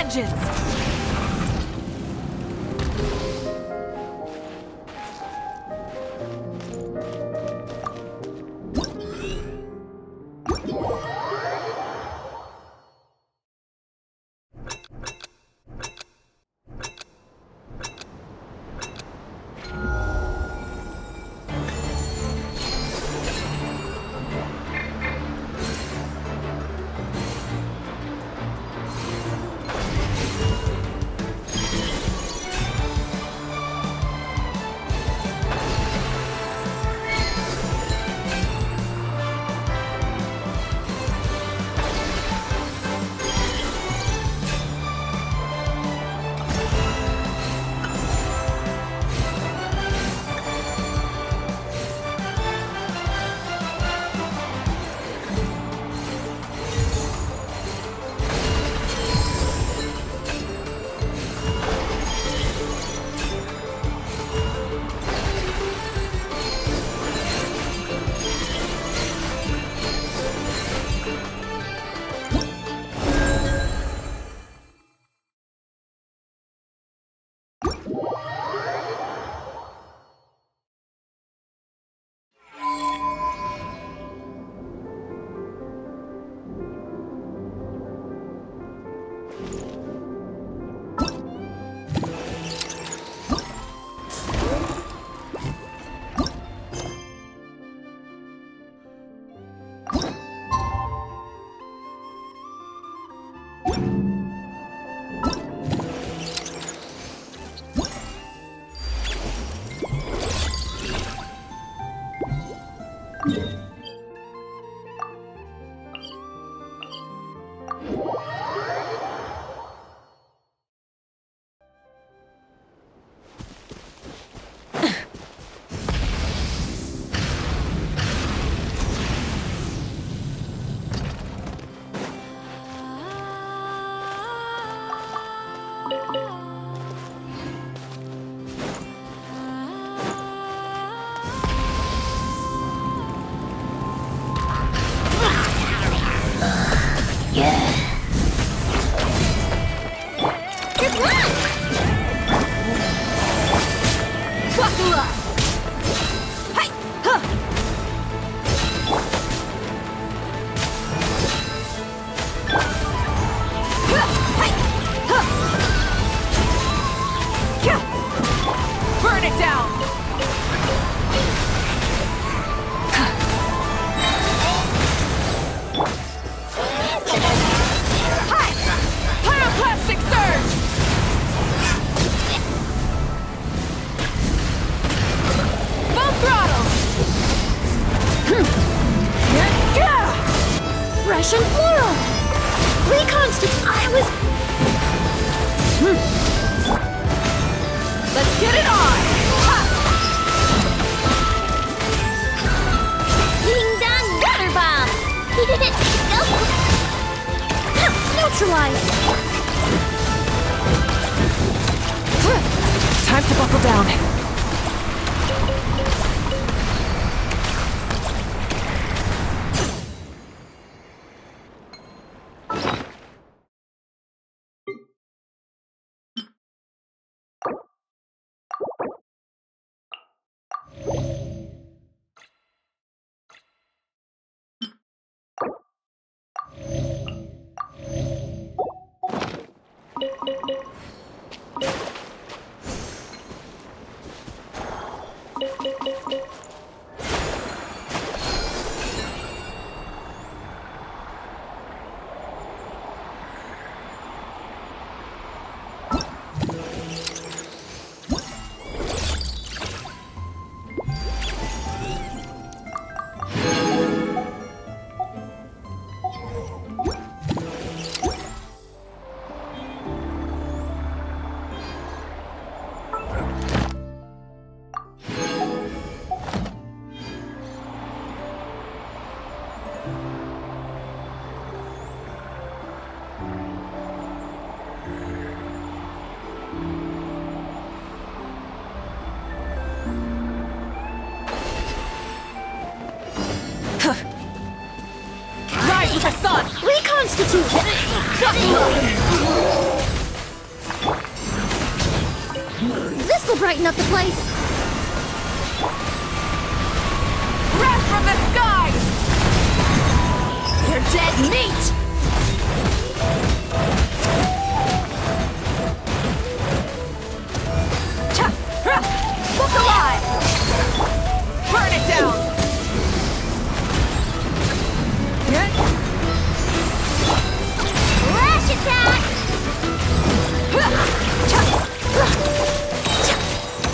vengeance! Burn it down! Hi! Pyroclastic surge! Full throttle! Fresh and floral! Reconstitute! I was... Let's get it on! Ding dong, water bomb! Go! Neutralize! Time to buckle down. Rise with the sun! Reconstitute! This'll brighten up the place. Wrath from the skies! You're dead meat! Look alive! Burn it down! Flash attack!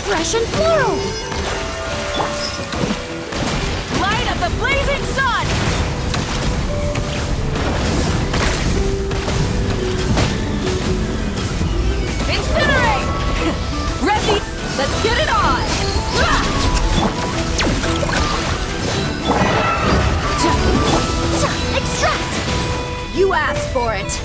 Fresh and floral! Light of the blazing sun! Incinerate! Ready? Let's get it on! Extract! You asked for it!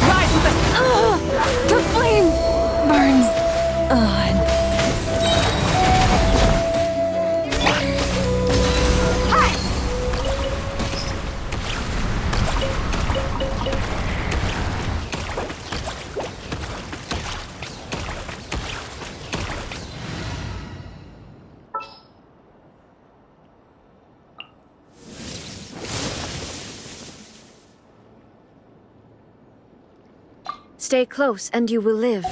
Rise with us! The flame burns on. Hi! Stay close and you will live.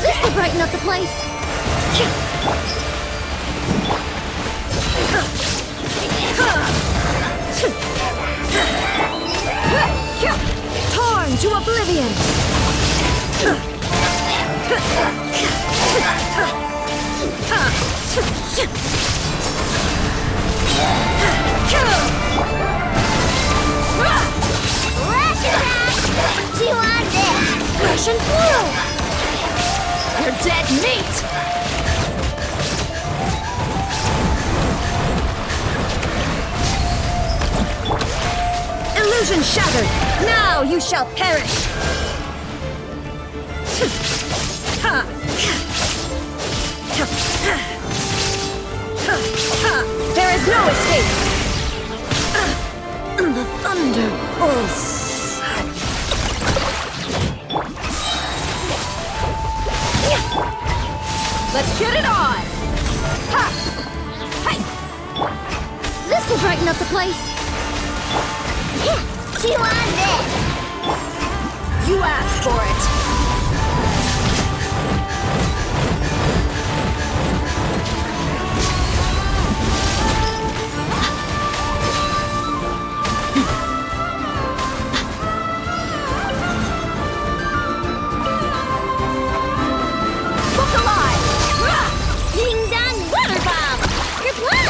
This'll brighten up the place. Torn to oblivion. Rush attack! Do you want this? Fresh and floral! You're dead meat! Illusion shattered! Now you shall perish! There is no escape! The thunderbolts! Let's get it on! Ha! Hi! This'll brighten up the place! Do you want this? You asked for it! Look alive! Ding dong water bomb! Your blood!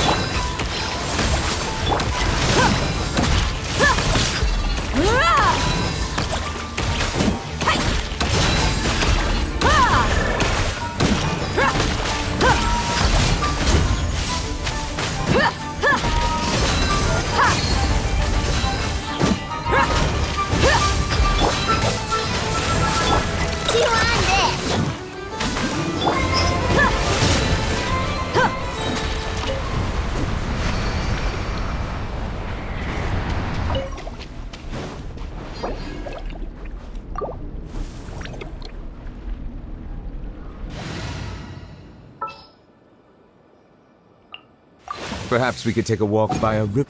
Do you want this? Perhaps we could take a walk by a river.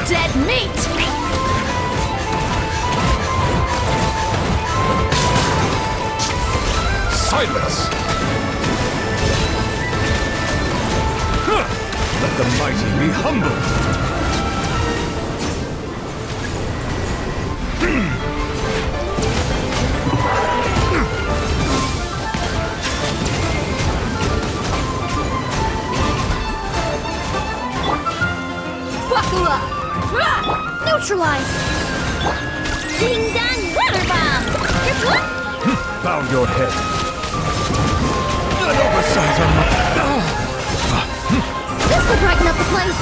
dead meat! Silence! Let the mighty be humbled! Buckle up! Neutralize! Ding dong water bomb! Bow your head! An oversight on my... This will brighten up the place!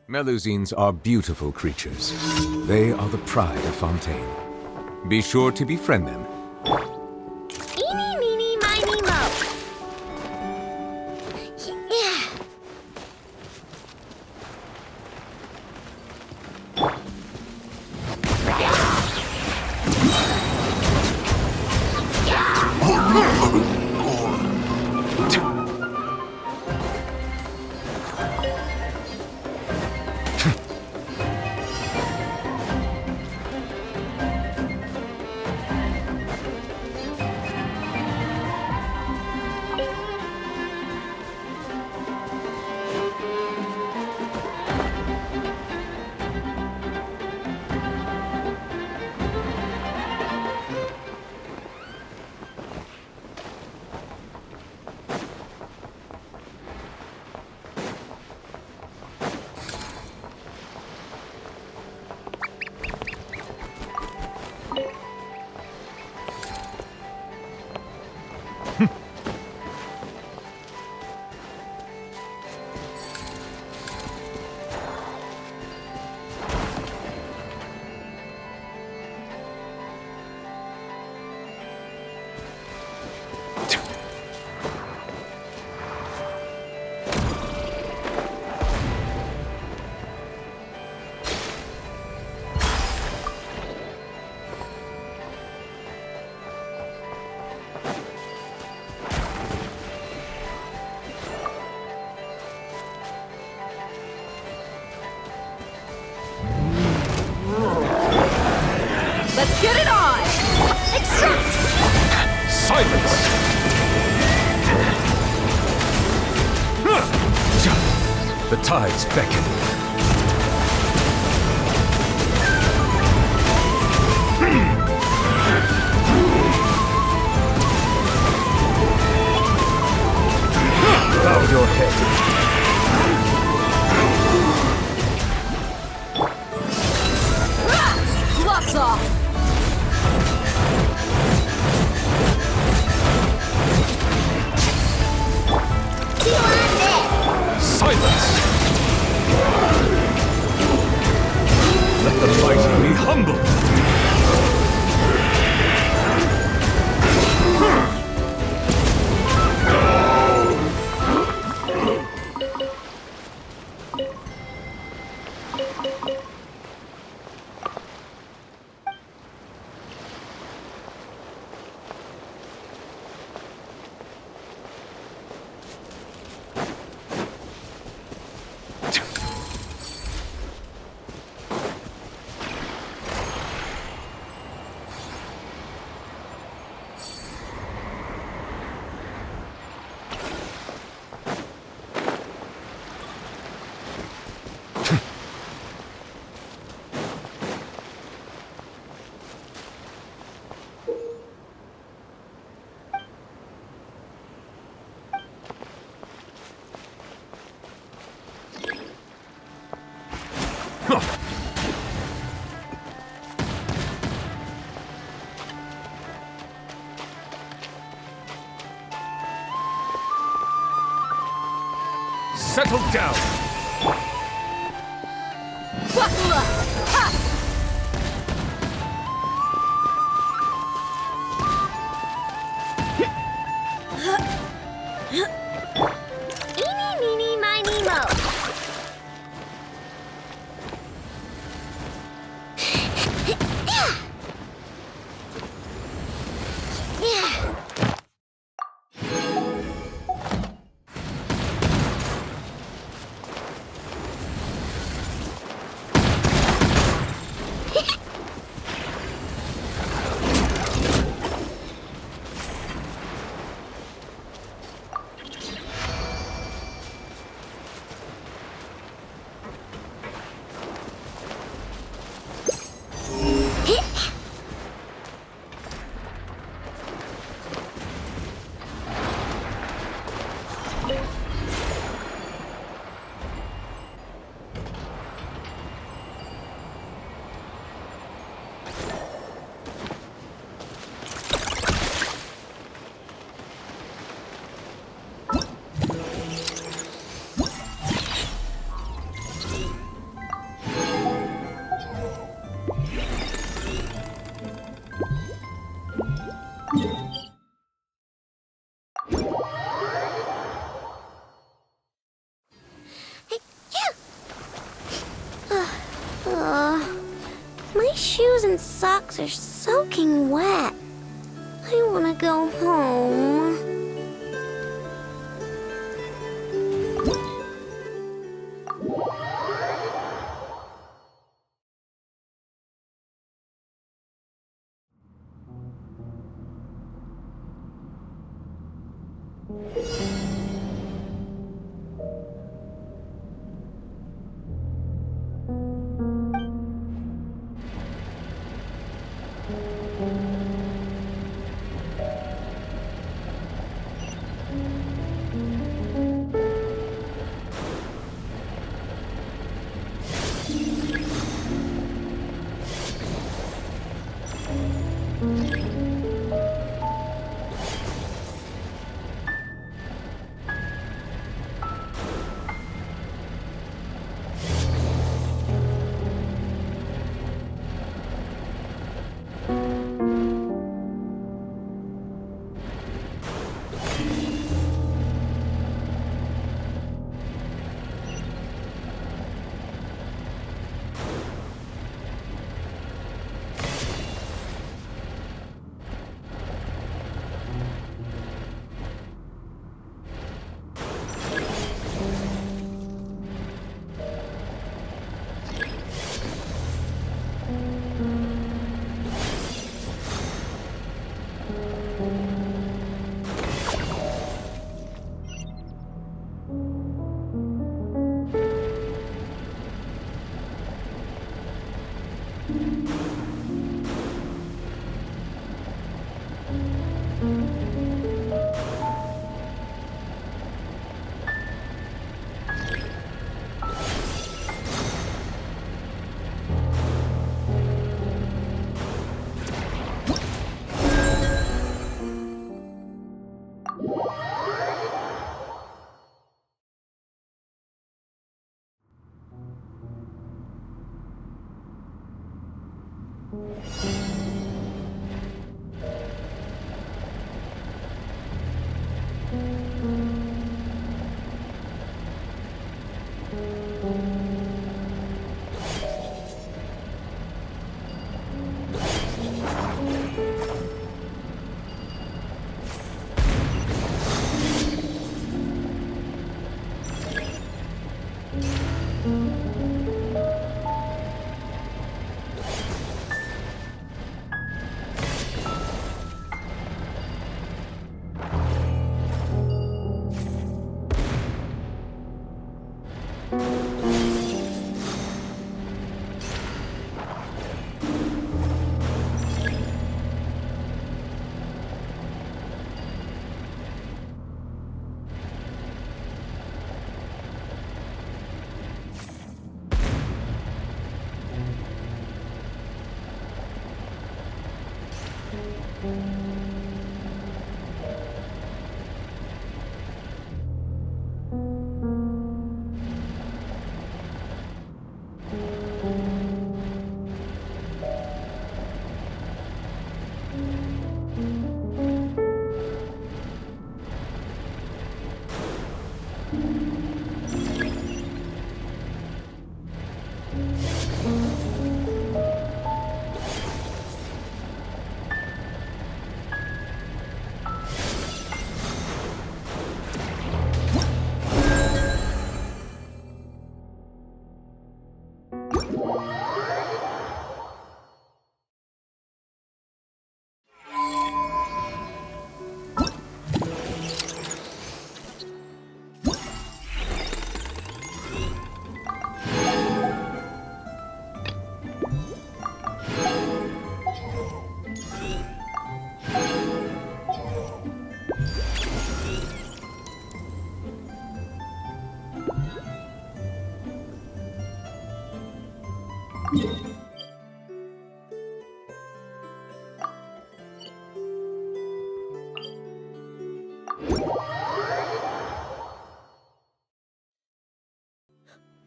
Melusines are beautiful creatures. They are the pride of Fontaine. Be sure to befriend them. Eeny, meeny, miny, mo. Yeah. Let's get it on! Extract! Silence! The tides beckon. Gloves off! Chew on this! Silence! Let the mighty be humble! Settle down! Buckle up! Ha! Eeny, meeny, miny, mo. My shoes and socks are soaking wet. I want to go home.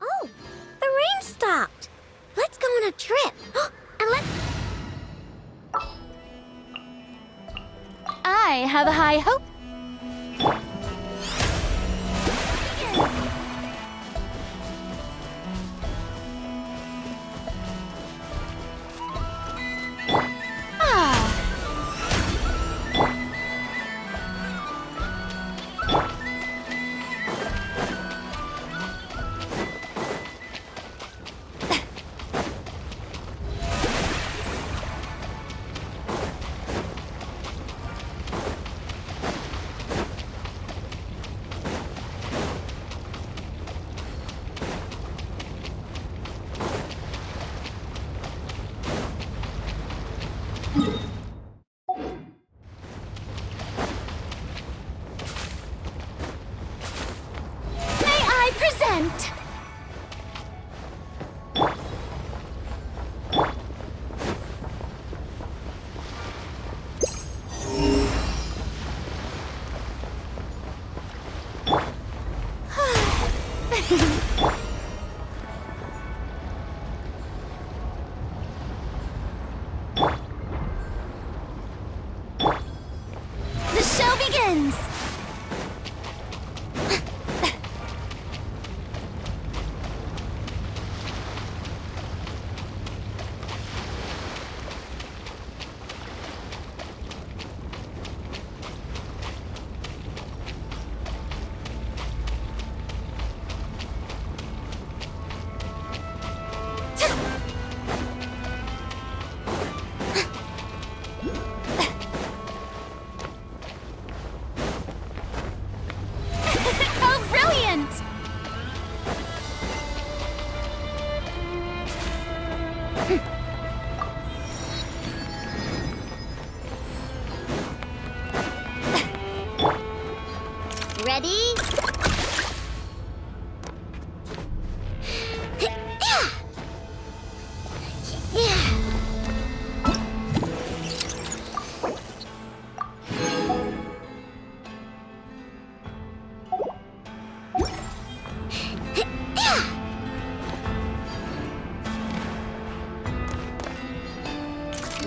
Oh, the rain stopped. Let's go on a trip. And let's... I have high hope. Present! The show begins!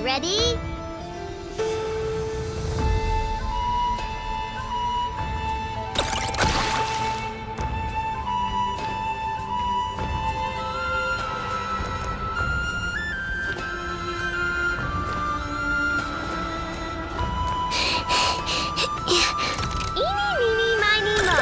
Ready? Eeny, meeny, miny, mo.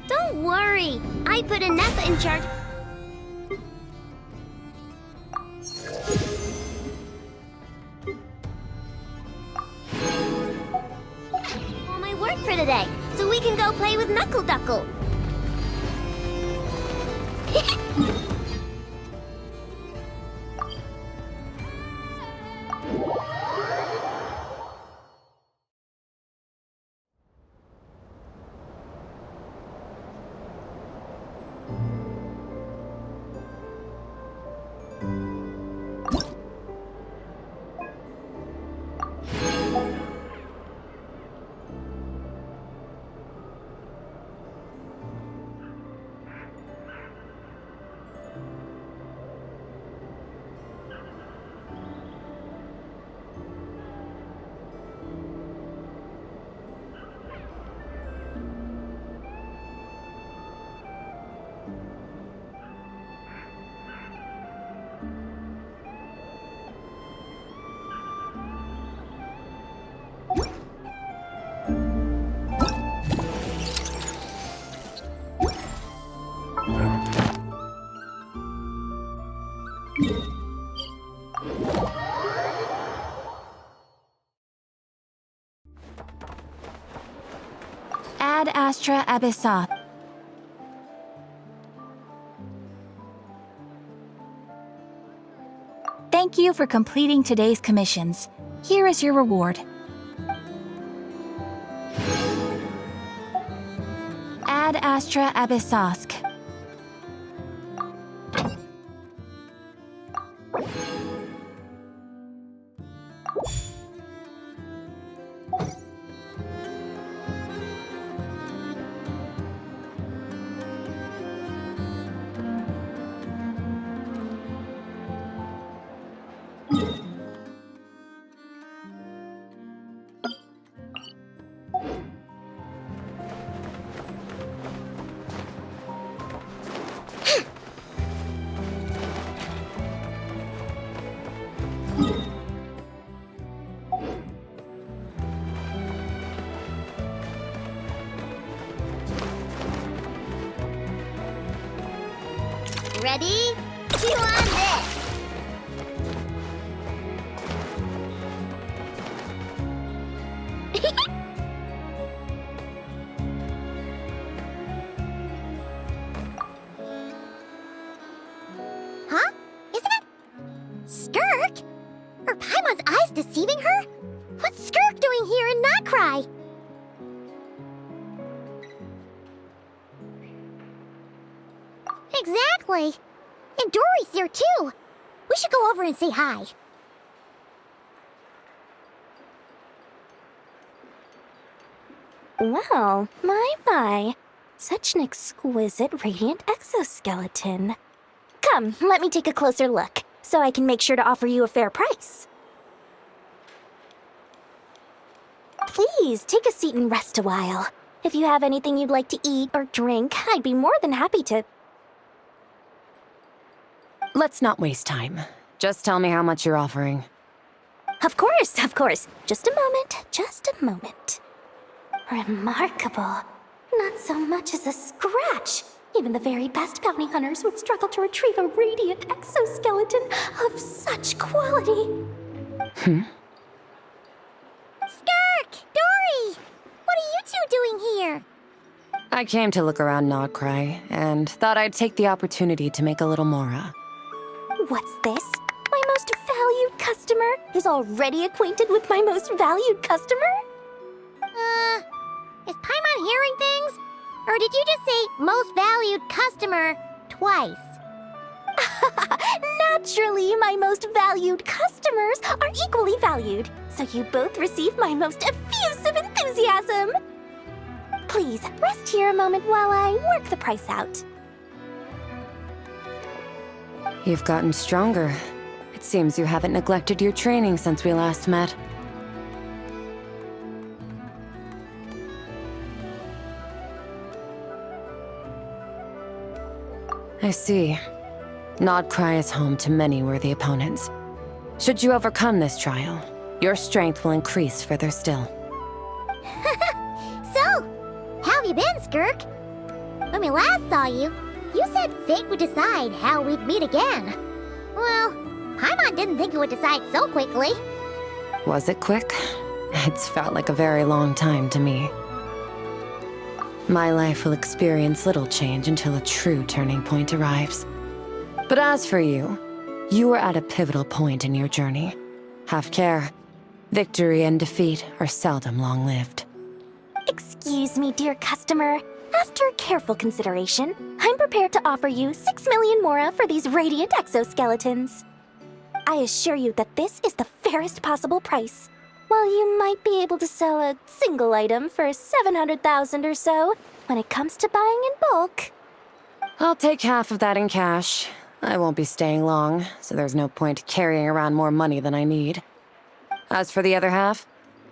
Don't worry. I put Anessa in charge. All my work for today, so we can go play with Knuckle Duckle. Ad Astra Abyssa. Thank you for completing today's commissions. Here is your reward. Ad Astra Abyssosk. Ready? Chew on this! Huh? Isn't it? Skirk? Are Paimon's eyes deceiving her? What's Skirk doing here in Notcry? Exactly. And Dory's here too. We should go over and say hi. Well, my. Such an exquisite radiant exoskeleton. Come, let me take a closer look, so I can make sure to offer you a fair price. Please, take a seat and rest a while. If you have anything you'd like to eat or drink, I'd be more than happy to... Let's not waste time. Just tell me how much you're offering. Of course. Just a moment. Remarkable. Not so much as a scratch. Even the very best bounty hunters would struggle to retrieve a radiant exoskeleton of such quality. Skirk! Dory! What are you two doing here? I came to look around Notcry, and thought I'd take the opportunity to make a little mora. What's this? My most valued customer is already acquainted with my most valued customer? Is Paimon hearing things? Or did you just say most valued customer twice? Naturally, my most valued customers are equally valued, so you both receive my most effusive enthusiasm. Please, rest here a moment while I work the price out. You've gotten stronger. It seems you haven't neglected your training since we last met. I see. Notcry is home to many worthy opponents. Should you overcome this trial, your strength will increase further still. So, how have you been, Skirk? When we last saw you, you said fate would decide how we'd meet again. Well, Paimon didn't think it would decide so quickly. Was it quick? It's felt like a very long time to me. My life will experience little change until a true turning point arrives. But as for you, you are at a pivotal point in your journey. Have care. Victory and defeat are seldom long-lived. Excuse me, dear customer. After careful consideration, I'm prepared to offer you 6 million mora for these radiant exoskeletons. I assure you that this is the fairest possible price. While you might be able to sell a single item for 700,000 or so, when it comes to buying in bulk... I'll take half of that in cash. I won't be staying long, so there's no point carrying around more money than I need. As for the other half,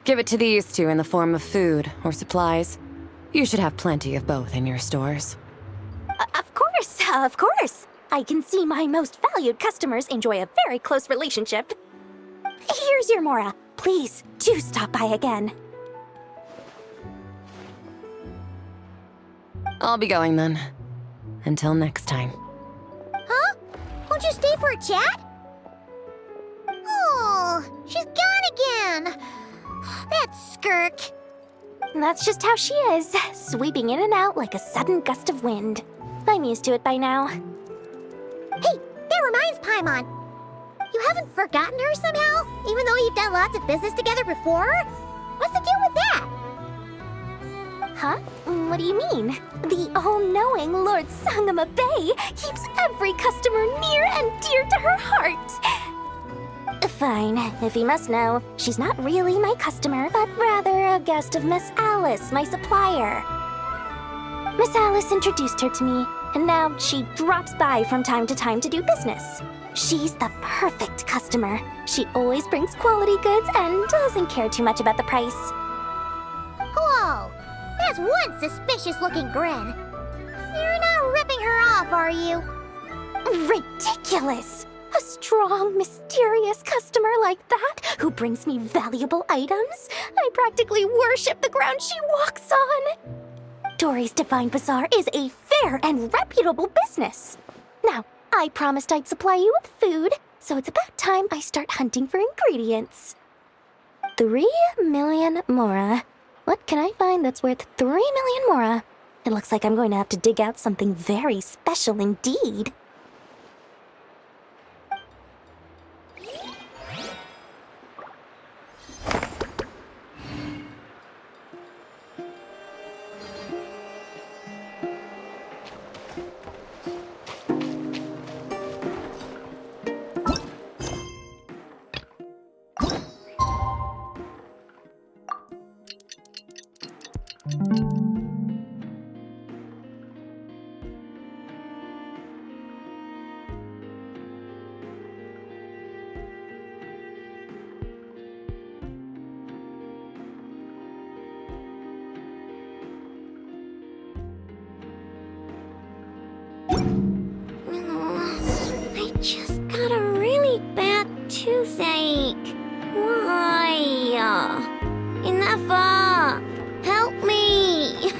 give it to these two in the form of food or supplies. You should have plenty of both in your stores. Of course. I can see my most valued customers enjoy a very close relationship. Here's your mora. Please, do stop by again. I'll be going then. Until next time. Huh? Won't you stay for a chat? Oh, she's gone again. That's Skirk. That's just how she is, sweeping in and out like a sudden gust of wind. I'm used to it by now. Hey, that reminds Paimon. You haven't forgotten her somehow, even though you've done lots of business together before? What's the deal with that? Huh? What do you mean? The all-knowing Lord Sangama Bay keeps every customer near and dear to her heart. Fine, if you must know, she's not really my customer, but rather a guest of Miss Alice, my supplier. Miss Alice introduced her to me, and now she drops by from time to time to do business. She's the perfect customer. She always brings quality goods and doesn't care too much about the price. Whoa! That's one suspicious-looking grin. You're not ripping her off, are you? Ridiculous! A strong, mysterious customer like that who brings me valuable items? I practically worship the ground she walks on. Dory's Divine Bazaar is a fair and reputable business. Now, I promised I'd supply you with food, so it's about time I start hunting for ingredients. 3 million mora. What can I find that's worth 3 million mora? It looks like I'm going to have to dig out something very special indeed. I just got a really bad toothache. Why? Enough! Help me!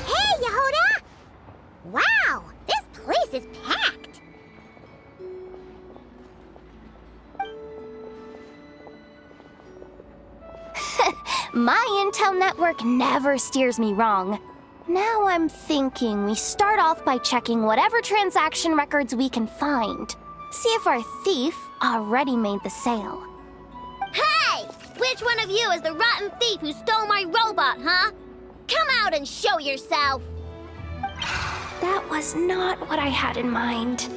Hey, Yehuda! Wow, this place is packed! My intel network never steers me wrong. Now I'm thinking we start off by checking whatever transaction records we can find. See if our thief already made the sale. Hey! Which one of you is the rotten thief who stole my robot, huh? Come out and show yourself! That was not what I had in mind.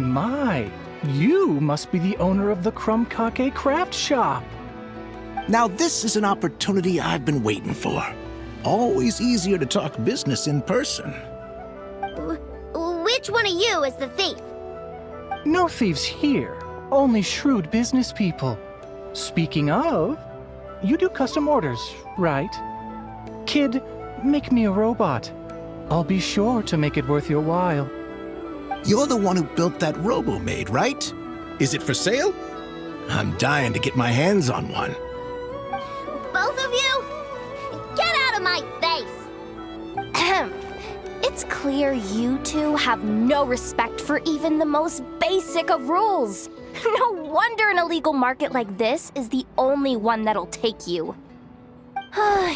My. You must be the owner of the Clink craft shop. Now this is an opportunity I've been waiting for. Always easier to talk business in person. Which one of you is the thief? No thieves here, only shrewd business people. Speaking of, you do custom orders, right? Kid, make me a robot. I'll be sure to make it worth your while. You're the one who built that robo-maid, right? Is it for sale? I'm dying to get my hands on one. Both of you? Get out of my face! It's clear you two have no respect for even the most basic of rules. No wonder an illegal market like this is the only one that'll take you.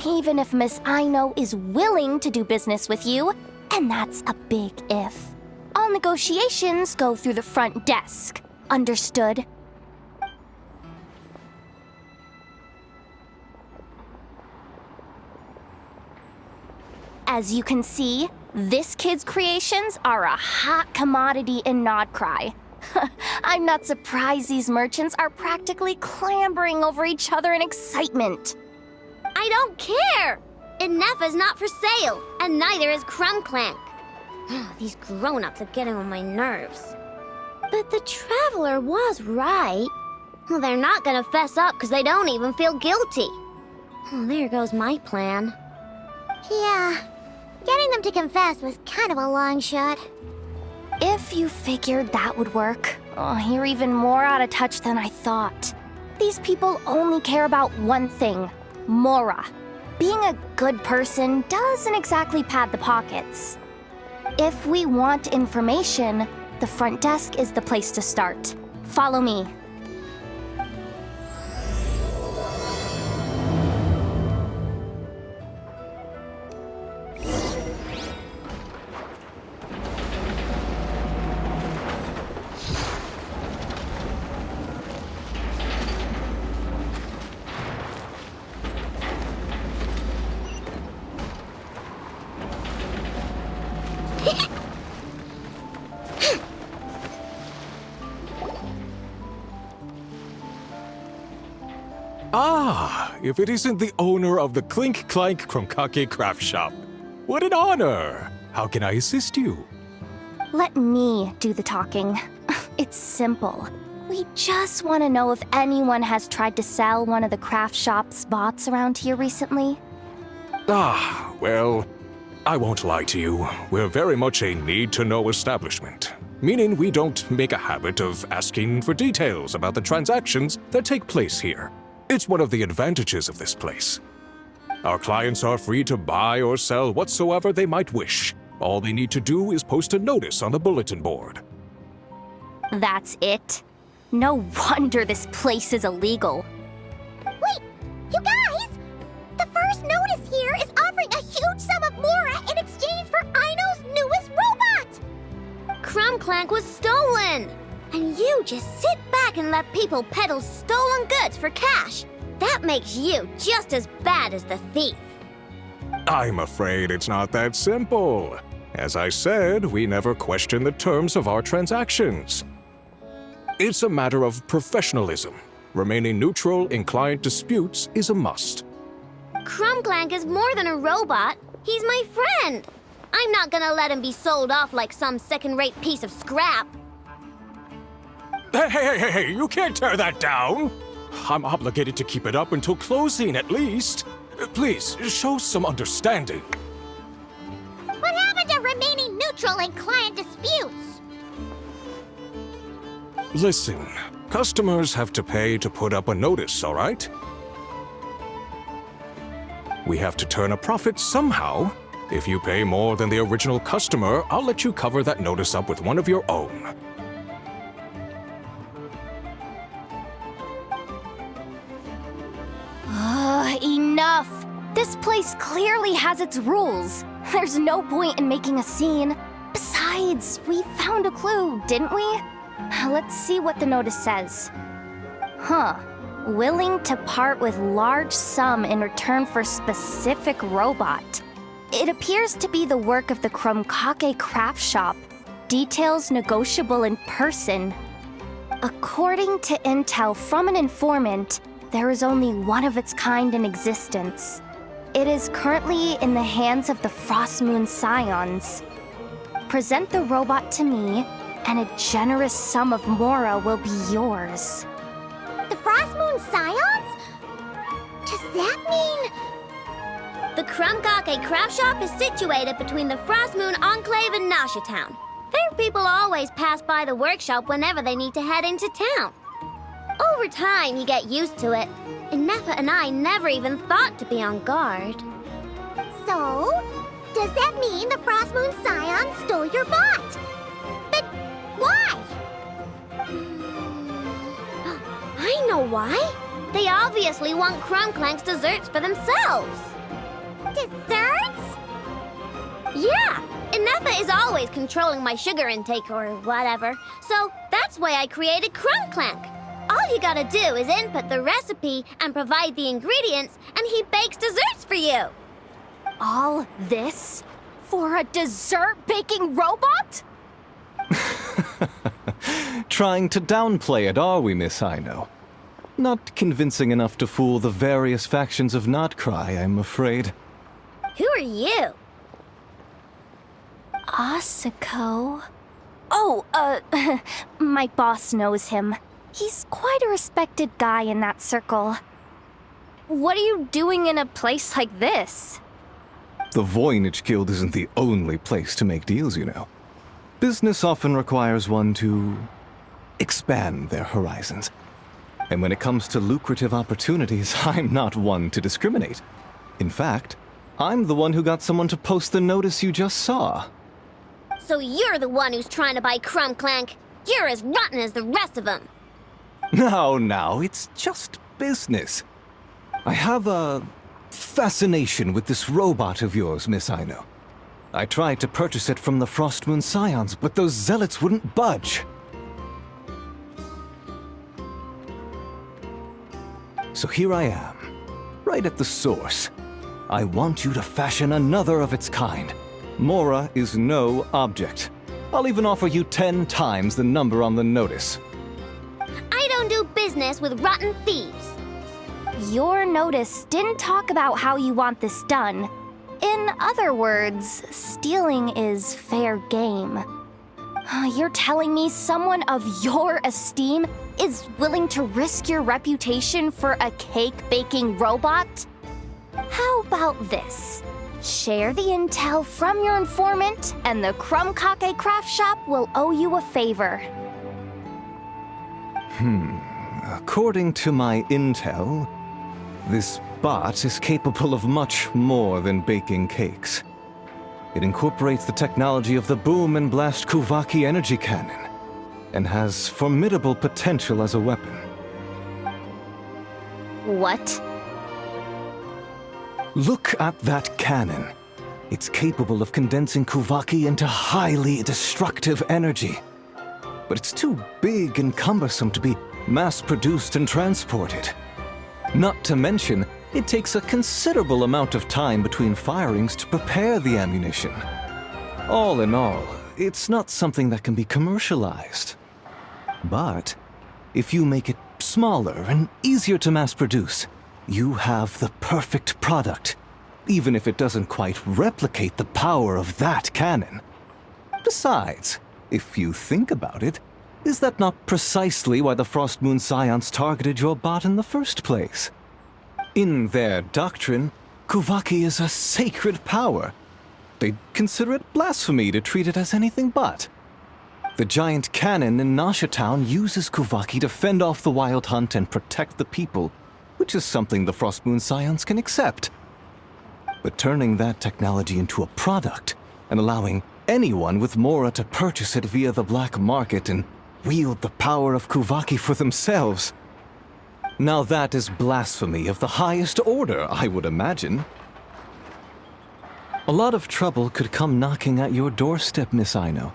Even if Miss Aino is willing to do business with you, and that's a big if. All negotiations go through the front desk. Understood? As you can see, this kid's creations are a hot commodity in Nodcry. I'm not surprised these merchants are practically clambering over each other in excitement. I don't care! Enough is not for sale, and neither is clank. These grown-ups are getting on my nerves. But the traveler was right. Well, they're not gonna fess up because they don't even feel guilty. Oh, there goes my plan. Yeah, getting them to confess was kind of a long shot. If you figured that would work, you're even more out of touch than I thought. These people only care about one thing, Mora. Being a good person doesn't exactly pad the pockets. If we want information, the front desk is the place to start. Follow me. Ah, if it isn't the owner of the Clink craft shop. What an honor! How can I assist you? Let me do the talking. It's simple. We just want to know if anyone has tried to sell one of the craft shop's bots around here recently. Well, I won't lie to you. We're very much a need-to-know establishment, meaning we don't make a habit of asking for details about the transactions that take place here. It's one of the advantages of this place. Our clients are free to buy or sell whatsoever they might wish. All they need to do is post a notice on the bulletin board. That's it? No wonder this place is illegal. Wait, you guys! The first notice here is offering a huge sum of Mora in exchange for Aino's newest robot! Clank was stolen! And you just sit back and let people peddle stolen goods for cash. That makes you just as bad as the thief. I'm afraid it's not that simple. As I said, we never question the terms of our transactions. It's a matter of professionalism. Remaining neutral in client disputes is a must. Clank is more than a robot. He's my friend. I'm not gonna let him be sold off like some second-rate piece of scrap. Hey, you can't tear that down! I'm obligated to keep it up until closing, at least. Please, show some understanding. What happened to remaining neutral in client disputes? Listen, customers have to pay to put up a notice, all right? We have to turn a profit somehow. If you pay more than the original customer, I'll let you cover that notice up with one of your own. Enough! This place clearly has its rules. There's no point in making a scene. Besides, we found a clue, didn't we? Let's see what the notice says. Willing to part with large sum in return for specific robot. It appears to be the work of the Krumkake craft shop. Details negotiable in person. According to intel from an informant, there is only one of its kind in existence. It is currently in the hands of the Frost Moon Scions. Present the robot to me, and a generous sum of Mora will be yours. The Frost Moon Scions? Does that mean... The Krumkake craft shop is situated between the Frost Moon Enclave and Nasha Town. Their people always pass by the workshop whenever they need to head into town. Over time, you get used to it. And Nefa and I never even thought to be on guard. So, does that mean the Frost Moon Scion stole your bot? But why? I know why. They obviously want Clank's desserts for themselves. Desserts? Yeah, and Nefa is always controlling my sugar intake or whatever. So that's why I created Clank. All you gotta do is input the recipe and provide the ingredients, and he bakes desserts for you. All this for a dessert-baking robot? Trying to downplay it, are we, Miss Aino? Not convincing enough to fool the various factions of Notcry, I'm afraid. Who are you? Asako. Oh, my boss knows him. He's quite a respected guy in that circle. What are you doing in a place like this? The Voynich Guild isn't the only place to make deals, you know. Business often requires one to expand their horizons. And when it comes to lucrative opportunities, I'm not one to discriminate. In fact, I'm the one who got someone to post the notice you just saw. So you're the one who's trying to buy Clank. You're as rotten as the rest of them. Now, it's just business. I have a fascination with this robot of yours, Miss Aino. I tried to purchase it from the Frostmoon Scions, but those zealots wouldn't budge. So here I am, right at the source. I want you to fashion another of its kind. Mora is no object. I'll even offer you 10 times the number on the notice. I don't do business with rotten thieves. Your notice didn't talk about how you want this done. In other words, stealing is fair game. You're telling me someone of your esteem is willing to risk your reputation for a cake-baking robot? How about this? Share the intel from your informant, and the Crumkake craft shop will owe you a favor. According to my intel, this bot is capable of much more than baking cakes. It incorporates the technology of the Boom and Blast Kuvaki energy cannon, and has formidable potential as a weapon. What? Look at that cannon. It's capable of condensing Kuvaki into highly destructive energy. But it's too big and cumbersome to be mass-produced and transported. Not to mention, it takes a considerable amount of time between firings to prepare the ammunition. All in all, it's not something that can be commercialized. But if you make it smaller and easier to mass-produce, you have the perfect product, even if it doesn't quite replicate the power of that cannon. Besides, if you think about it, is that not precisely why the Frost Moon Scions targeted your bot in the first place? In their doctrine, Kuvaki is a sacred power. They'd consider it blasphemy to treat it as anything but. The giant cannon in Nasha Town uses Kuvaki to fend off the Wild Hunt and protect the people, which is something the Frost Moon Scions can accept. But turning that technology into a product and allowing anyone with Mora to purchase it via the black market and wield the power of Kuvaki for themselves. Now that is blasphemy of the highest order, I would imagine. A lot of trouble could come knocking at your doorstep, Miss Aino.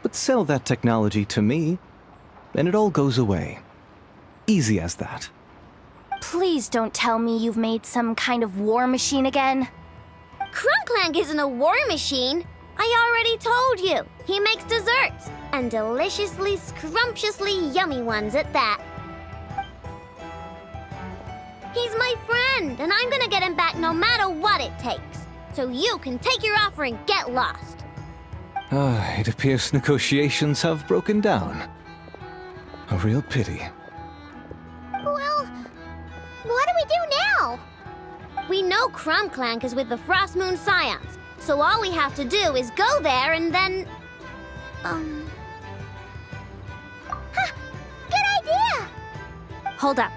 But sell that technology to me, and it all goes away. Easy as that. Please don't tell me you've made some kind of war machine again. Clank isn't a war machine. I already told you. He makes desserts, and deliciously, scrumptiously yummy ones at that. He's my friend, and I'm gonna get him back no matter what it takes. So you can take your offer and get lost. It appears negotiations have broken down. A real pity. Well, what do we do now? We know Clank is with the Frost Moon Scions, so all we have to do is go there and then... Good idea! Hold up.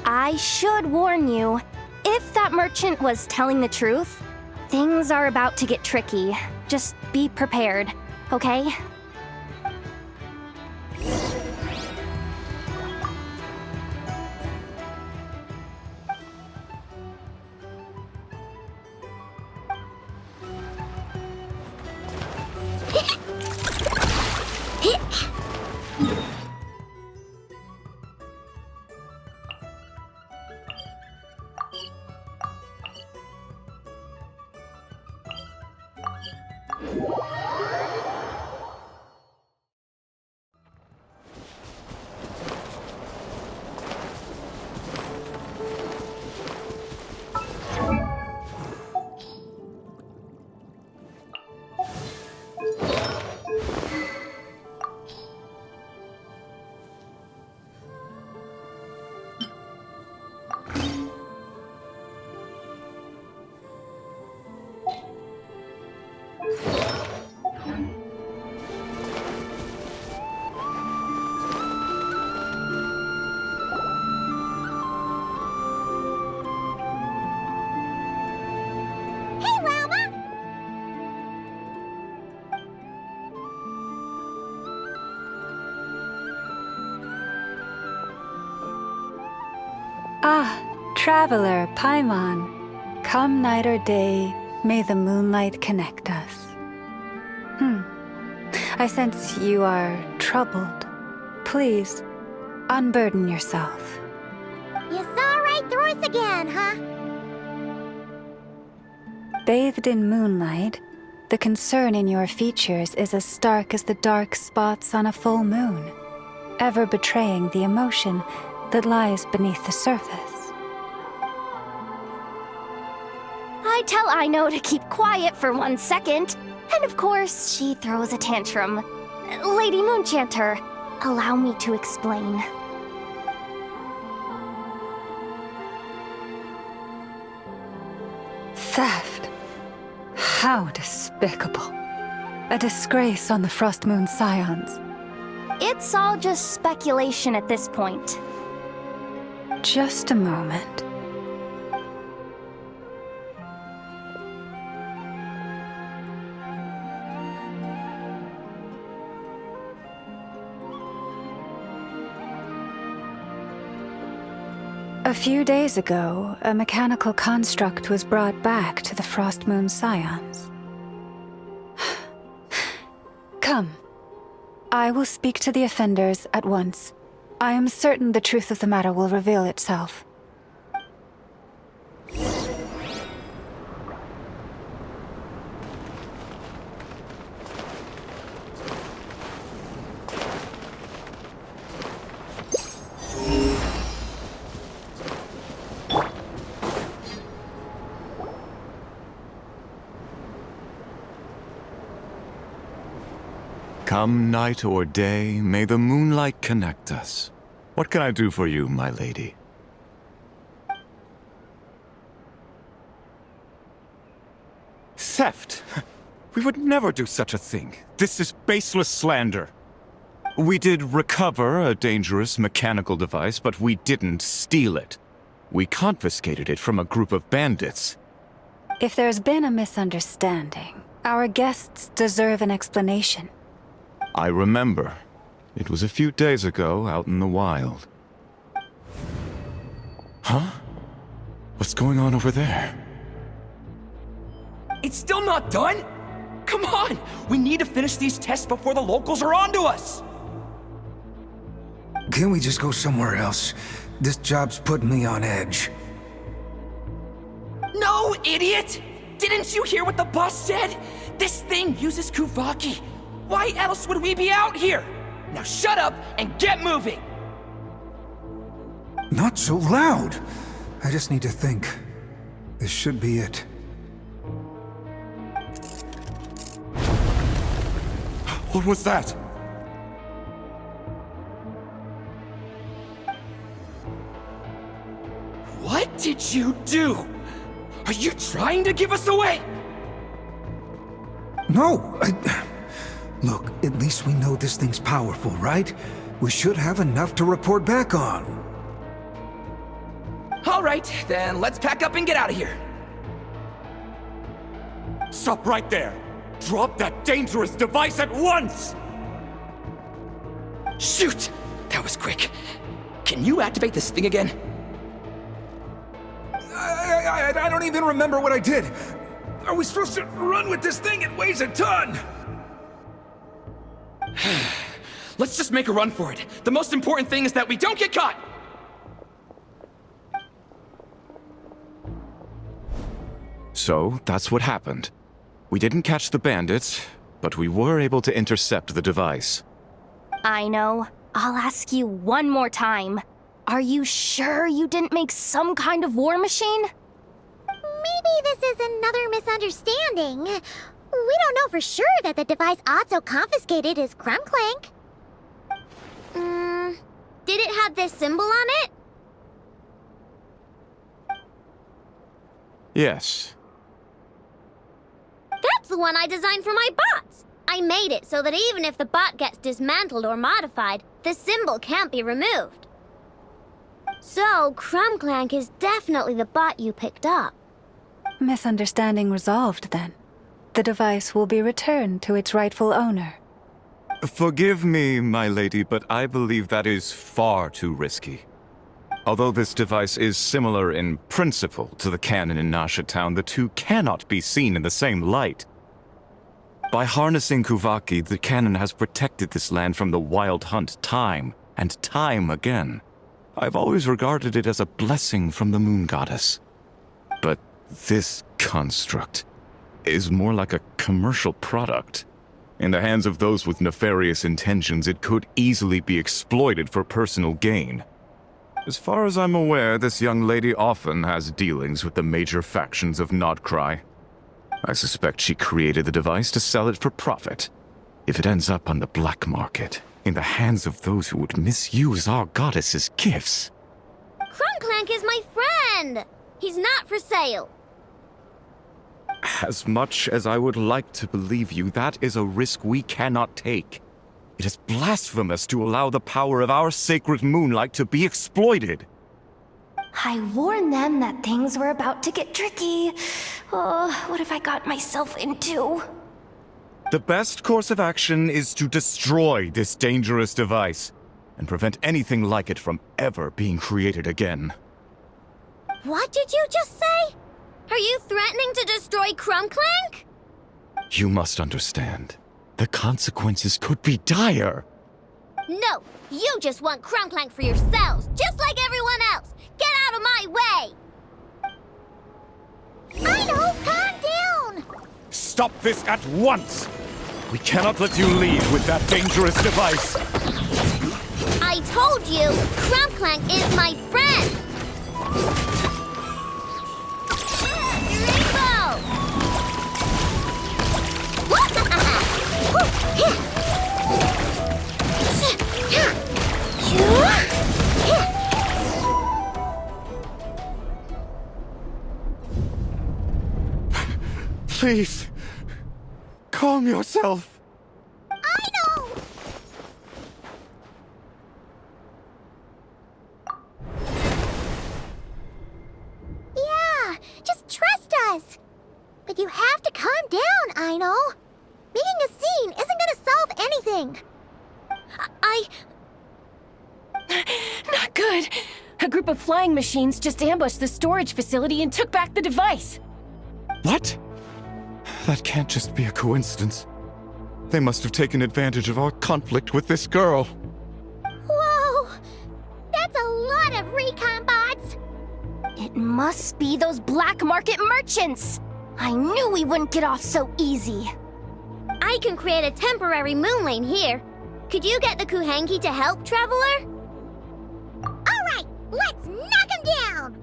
I should warn you, if that merchant was telling the truth, things are about to get tricky. Just be prepared, okay? Ah, traveler, Paimon. Come night or day, may the moonlight connect us. I sense you are troubled. Please, unburden yourself. You saw right through us again, huh? Bathed in moonlight, the concern in your features is as stark as the dark spots on a full moon, ever betraying the emotion that lies beneath the surface. I tell Aino to keep quiet for 1 second, and of course, she throws a tantrum. Lady Moonchanter, allow me to explain. Theft. How despicable. A disgrace on the Frost Moon Scions. It's all just speculation at this point. Just a moment. A few days ago, a mechanical construct was brought back to the Frost Moon Scions. Come. I will speak to the offenders at once. I am certain the truth of the matter will reveal itself. Come night or day, may the moonlight connect us. What can I do for you, my lady? Theft? We would never do such a thing. This is baseless slander. We did recover a dangerous mechanical device, but we didn't steal it. We confiscated it from a group of bandits. If there's been a misunderstanding, our guests deserve an explanation. I remember. It was a few days ago out in the wild. Huh? What's going on over there? It's still not done? Come on! We need to finish these tests before the locals are onto us! Can we just go somewhere else? This job's putting me on edge. No, idiot! Didn't you hear what the boss said? This thing uses Kuvaki. Why else would we be out here? Now shut up and get moving! Not so loud! I just need to think. This should be it. What was that? What did you do? Are you trying to give us away? No, Look, at least we know this thing's powerful, right? We should have enough to report back on. All right, then let's pack up and get out of here. Stop right there! Drop that dangerous device at once! Shoot! That was quick. Can you activate this thing again? I don't even remember what I did. Are we supposed to run with this thing? It weighs a ton! Let's just make a run for it. The most important thing is that we don't get caught! So, that's what happened. We didn't catch the bandits, but we were able to intercept the device. I know. I'll ask you one more time. Are you sure you didn't make some kind of war machine? Maybe this is another misunderstanding. We don't know for sure that the device Otso confiscated is clank. Did it have this symbol on it? Yes. That's the one I designed for my bots. I made it so that even if the bot gets dismantled or modified, the symbol can't be removed. So, clank is definitely the bot you picked up. Misunderstanding resolved, then. The device will be returned to its rightful owner. Forgive me, my lady, but I believe that is far too risky. Although this device is similar in principle to the cannon in Nasha Town, the two cannot be seen in the same light. By harnessing Kuvaki, the cannon has protected this land from the wild hunt time and time again. I've always regarded it as a blessing from the moon goddess. But this construct is more like a commercial product. In the hands of those with nefarious intentions, it could easily be exploited for personal gain. As far as I'm aware, this young lady often has dealings with the major factions of Nodcry. I suspect she created the device to sell it for profit. If it ends up on the black market, in the hands of those who would misuse our goddess's gifts... Clank is my friend! He's not for sale. As much as I would like to believe you, that is a risk we cannot take. It is blasphemous to allow the power of our sacred moonlight to be exploited. I warned them that things were about to get tricky. Oh, what have I got myself into? The best course of action is to destroy this dangerous device and prevent anything like it from ever being created again. What did you just say? Are you threatening to destroy Clank? You must understand. The consequences could be dire. No, you just want Clank for yourselves, just like everyone else. Get out of my way! I know, calm down! Stop this at once! We cannot let you leave with that dangerous device! I told you, Clank is my friend! Please, calm yourself. I know! Yeah, just trust us. But you have to calm down, I know. Making a scene isn't gonna solve anything. Not good. A group of flying machines just ambushed the storage facility and took back the device. What? That can't just be a coincidence. They must have taken advantage of our conflict with this girl. Whoa! That's a lot of recon bots! It must be those black market merchants! I knew we wouldn't get off so easy. I can create a temporary moon lane here. Could you get the Kuhangi to help, Traveler? Alright, let's knock him down!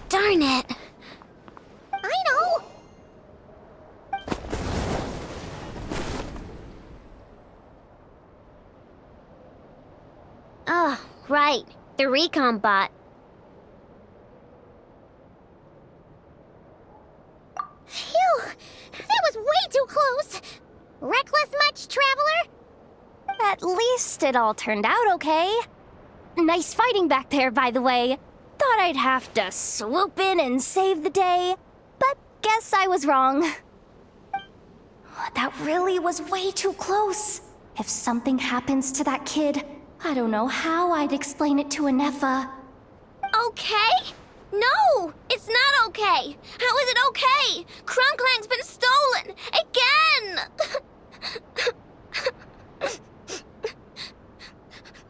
Darn it. I know. Oh, right. The recon bot. Phew! That was way too close! Reckless much, Traveler? At least it all turned out okay. Nice fighting back there, by the way. Thought I'd have to swoop in and save the day, but guess I was wrong. That really was way too close. If something happens to that kid, I don't know how I'd explain it to Anefa. Okay? No! It's not okay! How is it okay? Clank's been stolen! Again!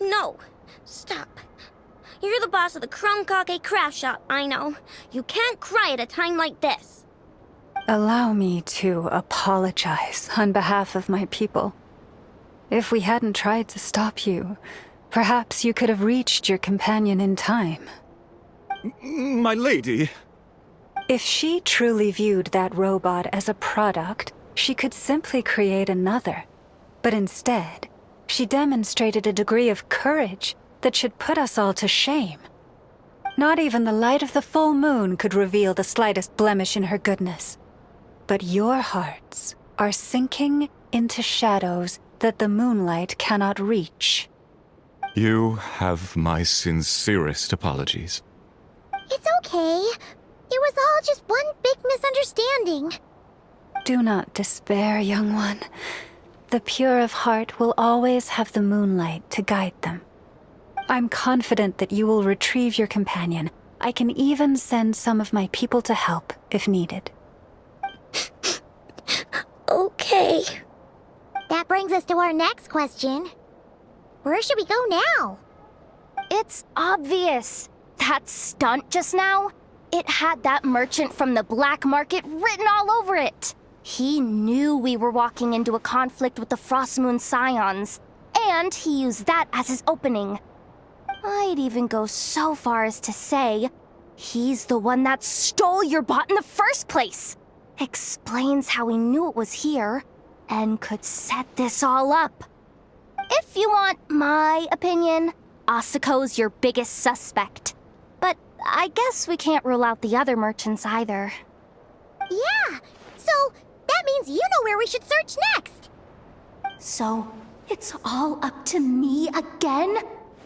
No. Stop. You're the boss of the Kronkake craft shop, I know. You can't cry at a time like this. Allow me to apologize on behalf of my people. If we hadn't tried to stop you, perhaps you could have reached your companion in time. My lady. If she truly viewed that robot as a product, she could simply create another. But instead, she demonstrated a degree of courage that should put us all to shame. Not even the light of the full moon could reveal the slightest blemish in her goodness. But your hearts are sinking into shadows that the moonlight cannot reach. You have my sincerest apologies. It's okay. It was all just one big misunderstanding. Do not despair, young one. The pure of heart will always have the moonlight to guide them. I'm confident that you will retrieve your companion. I can even send some of my people to help if needed. Okay. That brings us to our next question. Where should we go now? It's obvious. That stunt just now, it had that merchant from the black market written all over it. He knew we were walking into a conflict with the Frostmoon Scions, and he used that as his opening. I'd even go so far as to say, he's the one that stole your bot in the first place. Explains how he knew it was here, and could set this all up. If you want my opinion, Asiko's your biggest suspect. But I guess we can't rule out the other merchants either. Yeah, so that means you know where we should search next. So, it's all up to me again?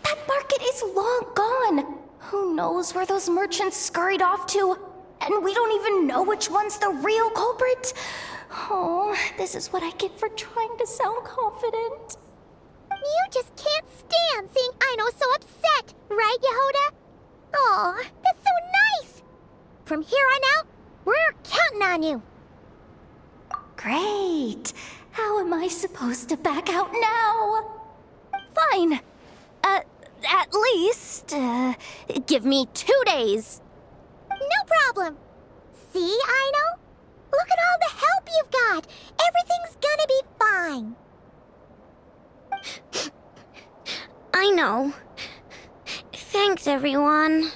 That market is long gone. Who knows where those merchants scurried off to? And we don't even know which one's the real culprit. Oh, this is what I get for trying to sound confident. You just can't stand seeing Aino so upset, right, Yehoda? Aw, that's so nice! From here on out, we're counting on you. Great. How am I supposed to back out now? Fine. At least, give me 2 days. No problem. See, Aino? Look at all the help you've got. Everything's gonna be fine. I know. Thanks, everyone.